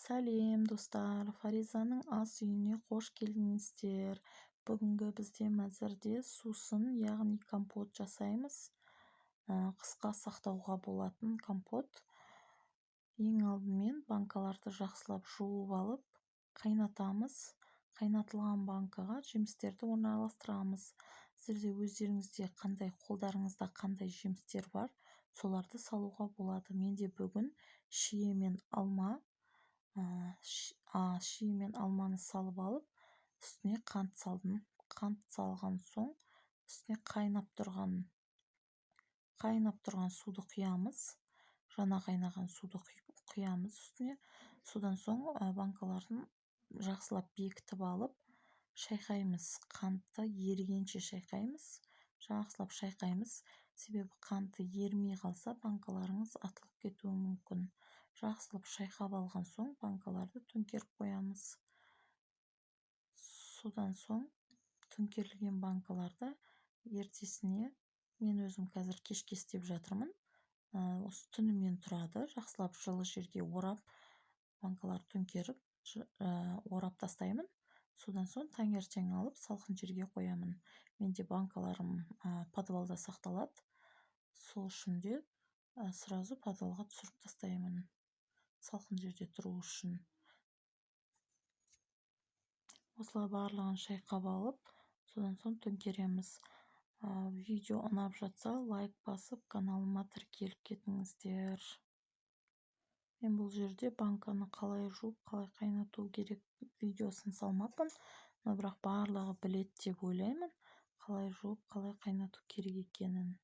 Сәлем достар, Фаризаның ас үйіне қош келдіңіздер. Бүгінгі бізде мәзірде сусын, яғни компот жасаймыз. Қысқа сақтауға болатын компот. Ең алдымен банкаларды жақсылап жуып алып, қайнатамыз. Қайнатылған банкаға жемістерді орналастырамыз. Сізде өздеріңізде қолдарыңызда қандай жемістер бар, соларды салуға болады. Менде бүгін шие мен алма. Шие мен алманы салып алып, үстіне қант салдым. Қант салған соң, үстіне қайнап тұрған суды құямыз. Жаңа қайнаған суды құямыз үстіне. Содан соң банкаларын жақсылап бекітіп алып, шайқаймыз. Қантты ерігенше шайқаймыз. Жақсылап шайқаймыз. Себебі қанты ермей қалса, банкаларыңыз атылып кетуі мүмкін. Жақсылап шайқап алған соң, банкаларды төңкеріп қоямыз. Содан соң төңкерілген банкаларды ертесіне, мен өзім қазір кешке істеп жатырмын. Осы түнімен тұрады. Жақсылап жылы жерге орап, банкаларды төңкеріп, орап тастаймын. Содан соң таңертең алып салқын жерге қоямын. Менде банкаларым подвалда сақталады. Сол үшін де сразу подвалға түсіріп тастаймын. Салқын жерде тұру үшін. Осылай барлығын шайқап алып, содан соң төңкереміз. Видео ұнап жатса, лайк басып, каналыма тіркеліп кетіңіздер. Мен бұл жерде банканы қалай жуып, қалай қайнату керек видеосын салмаппын. Но бірақ барлығы білет деп ойлаймын. Қалай жуып, қалай қайнату керек екенін.